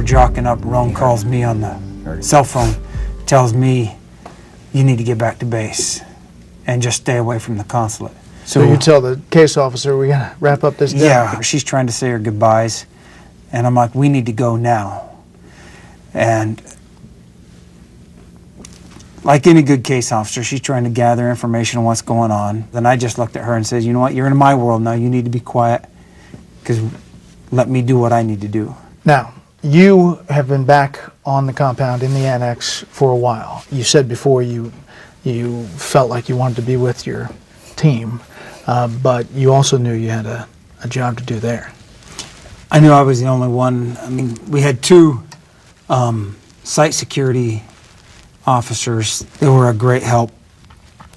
jocking up, Roan calls me on the cell phone, tells me, you need to get back to base and just stay away from the consulate. So you tell the case officer, we gotta wrap up this day. Yeah, she's trying to say her goodbyes, and I'm like, we need to go now. And like any good case officer, she's trying to gather information on what's going on. Then I just looked at her and said, you know what, you're in my world now, you need to be quiet, because let me do what I need to do. Now, you have been back on the compound in the annex for a while. You said before you felt like you wanted to be with your team, but you also knew you had a job to do there. I knew I was the only one. I mean, we had two site security officers. They were a great help,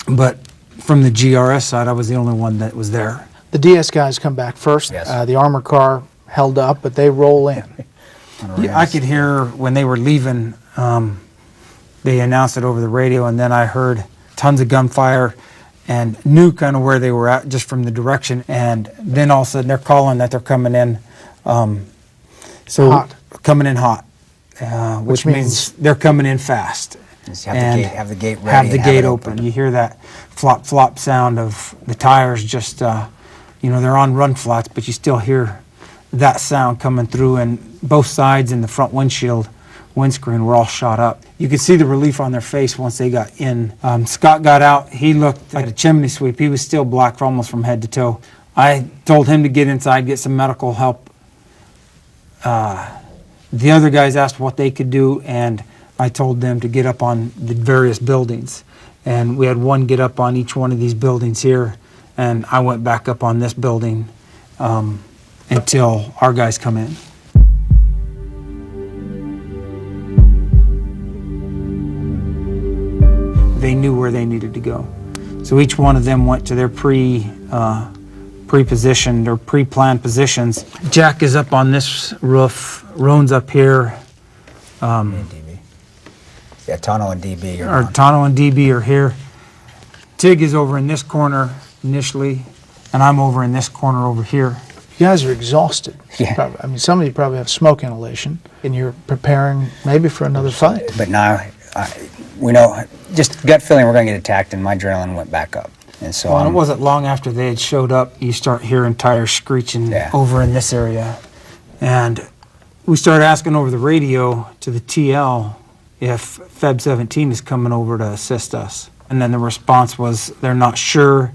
but from the GRS side, I was the only one that was there. The DS guys come back first. Yes. The armor car held up, but they roll in. Yeah, I could hear when they were leaving, they announced it over the radio, and then I heard tons of gunfire and knew kind of where they were at just from the direction. And then all of a sudden they're calling that they're coming in. Hot. Coming in hot, which means they're coming in fast. Just have the gate ready. Have the gate open. You hear that flop flop sound of the tires just, you know, they're on run flats, but you still hear that sound coming through, and both sides in the front windscreen were all shot up. You could see the relief on their face once they got in. Scott got out. He looked like a chimney sweep. He was still black almost from head to toe. I told him to get inside, get some medical help. The other guys asked what they could do, and I told them to get up on the various buildings. And we had one get up on each one of these buildings here, and I went back up on this building until our guys come in. They knew where they needed to go. So each one of them went to their pre-positioned or pre-planned positions. Jack is up on this roof, Roan's up here. DB. Yeah, Tano and DB are on. Tano and DB are here. Tig is over in this corner initially, and I'm over in this corner over here. You guys are exhausted. Yeah. Probably. I mean, some of you probably have smoke inhalation, and you're preparing maybe for another fight. But now, we know, just gut feeling we're going to get attacked, and my adrenaline went back up. And so Well, it wasn't long after they had showed up, you start hearing tires screeching over in this area. And we started asking over the radio to the TL if Feb 17 is coming over to assist us. And then the response was they're not sure.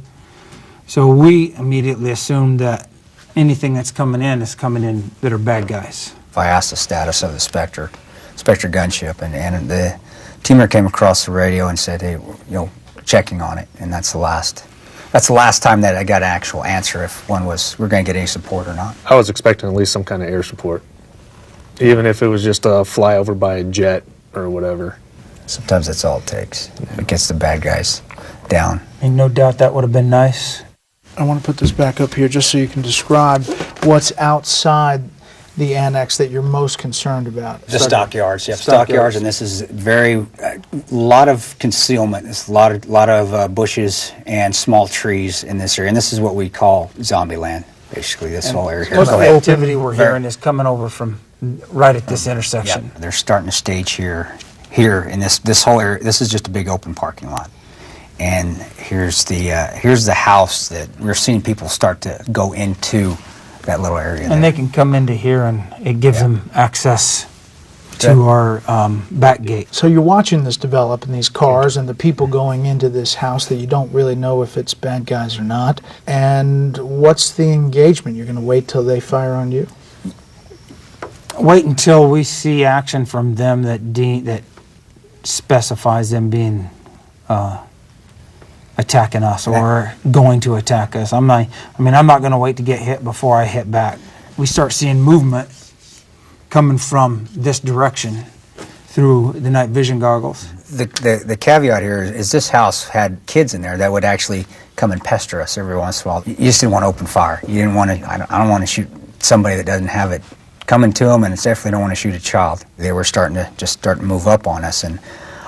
So we immediately assumed that anything that's coming in is coming in that are bad guys. I asked the status of the Spectre gunship, and the teamer came across the radio and said, hey, you know, checking on it, and that's the last time that I got an actual answer if we're going to get any support or not. I was expecting at least some kind of air support, even if it was just a flyover by a jet or whatever. Sometimes that's all it takes. It gets the bad guys down. And no doubt that would have been nice. I want to put this back up here just so you can describe what's outside the annex that you're most concerned about. The stockyards, yeah, stockyards, and this is a lot of concealment. There's a lot of bushes and small trees in this area, and this is what we call zombie land, basically, this whole area here. Most of the activity we're hearing is coming over from right at this intersection. Yeah, they're starting to stage here in this whole area. This is just a big open parking lot. And here's the house that we're seeing people start to go into that little area. And they can come into here, and it gives them access to our back gate. So you're watching this develop in these cars and the people going into this house that you don't really know if it's bad guys or not. And what's the engagement? You're going to wait till they fire on you? Wait until we see action from them that specifies them being attacking us or going to attack us. I'm not going to wait to get hit before I hit back. We start seeing movement coming from this direction through the night vision goggles. The caveat here is this house had kids in there that would actually come and pester us every once in a while. You just didn't want to open fire. You didn't want to. I don't want to shoot somebody that doesn't have it coming to them, and it's definitely don't want to shoot a child. They were starting to move up on us, and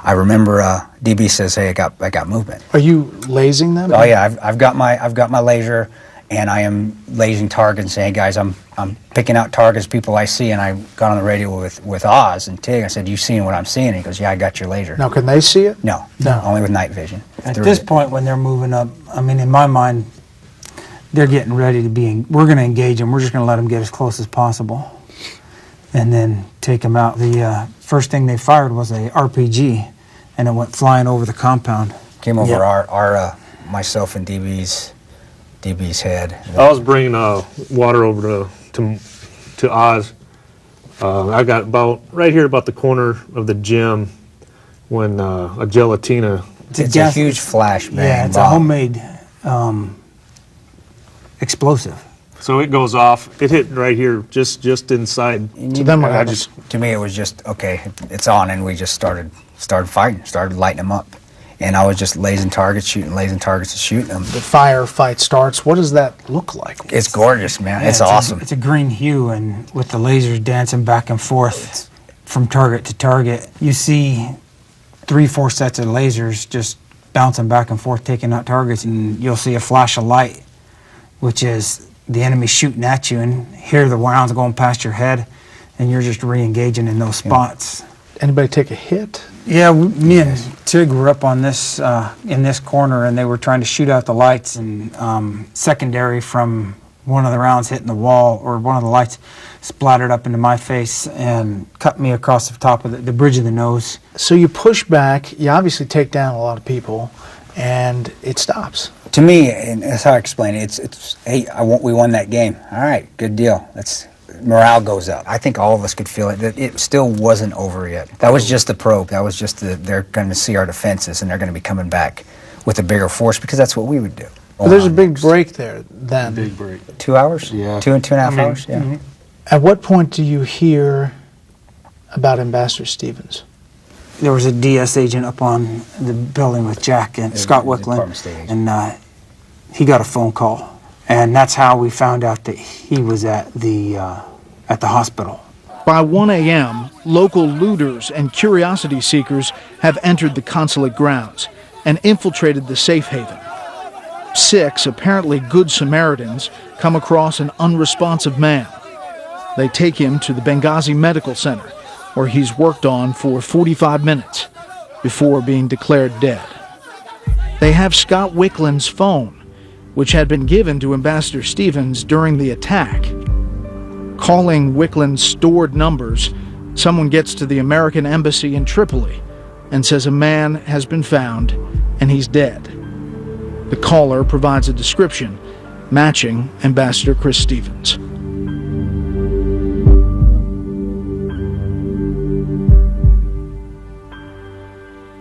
I remember DB says, "Hey, I got movement." Are you lasing them? Oh yeah, I've got my laser, and I am lasing targets and saying, hey guys, I'm picking out targets, people I see, and I got on the radio with Oz and Tig. I said, you seeing what I'm seeing? And he goes, yeah, I got your laser. Now, can they see it? No, No. only with night vision. At Through this it. point, when they're moving up, I mean, in my mind, they're getting ready to be, we're going to engage them. We're just going to let them get as close as possible and then take them out. The first thing they fired was a RPG, and it went flying over the compound. Came over Yep. our myself and DB's head. I was bringing water over to Oz. I got about right here, about the corner of the gym, when a gelatina. It's a huge flash bang. Yeah, it's a homemade explosive. So it goes off. It hit right here, just inside. So then what I happened? just To me, it was just, okay, it's on, and we just started fighting, started lighting them up. And I was just lasing targets, shooting targets, and shooting them. The firefight starts. What does that look like? It's gorgeous, man. Yeah, it's awesome. It's a green hue, and with the lasers dancing back and forth from target to target, you see 3-4 sets of lasers just bouncing back and forth, taking out targets, and you'll see a flash of light, which is the enemy shooting at you, and hear the rounds going past your head, and you're just re-engaging in those spots. Anybody take a hit? Yeah, me and Tig were up on this in this corner, and they were trying to shoot out the lights, and secondary from one of the rounds hitting the wall, or one of the lights splattered up into my face and cut me across the top of the bridge of the nose. So you push back. You obviously take down a lot of people, and it stops. To me, and that's how I explain it, it's hey, we won that game. All right, good deal. Morale goes up. I think all of us could feel it, that it still wasn't over yet. That was just the probe. That was just they're going to see our defenses, and they're going to be coming back with a bigger force, because that's what we would do. But there's a big break there then. big break. 2 hours? Yeah. 2.5 hours? Yeah. At what point do you hear about Ambassador Stevens? There was a DS agent up on the building with Jack and Scott the Department Wicklund, of State agent. and he got a phone call. And that's how we found out that he was at the hospital. By 1 a.m., local looters and curiosity seekers have entered the consulate grounds and infiltrated the safe haven. 6 apparently good Samaritans come across an unresponsive man. They take him to the Benghazi Medical Center, where he's worked on for 45 minutes before being declared dead. They have Scott Wicklund's phone, which had been given to Ambassador Stevens during the attack. Calling Wicklund's stored numbers, someone gets to the American Embassy in Tripoli and says a man has been found and he's dead. The caller provides a description matching Ambassador Chris Stevens.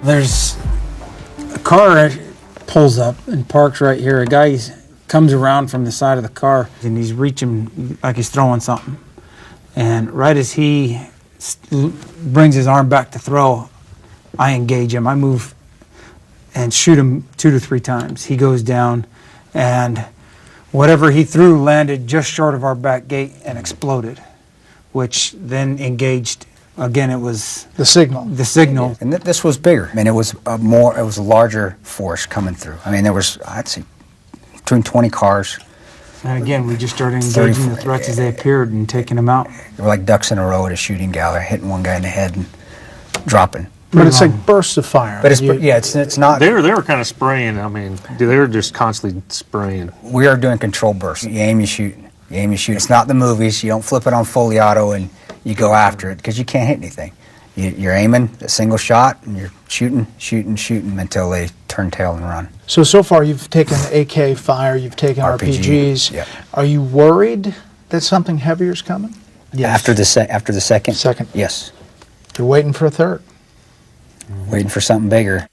There's a car pulls up and parks right here. A guy comes around from the side of the car, and he's reaching like he's throwing something. And right as he brings his arm back to throw, I engage him. I move and shoot him 2 to 3 times. He goes down, and whatever he threw landed just short of our back gate and exploded, which then engaged. Again, it was The signal. the signal. And this was bigger. I mean, it was a larger force coming through. I mean, there was, I'd say, between 20 cars. And again, we just started engaging the 34 threats as they appeared and taking them out. They were like ducks in a row at a shooting gallery, hitting one guy in the head and dropping. But it's like bursts of fire. But it's not. They were kind of spraying. I mean, they were just constantly spraying. We are doing control bursts. You aim, you shoot. You aim, you shoot. It's not the movies. You don't flip it on fully auto and you go after it, because you can't hit anything. You're aiming a single shot, and you're shooting until they turn tail and run. So far you've taken AK fire, you've taken RPG, RPGs. yep. Are you worried that something heavier is coming? After the second? Second. Yes. You're waiting for a third. Waiting for something bigger.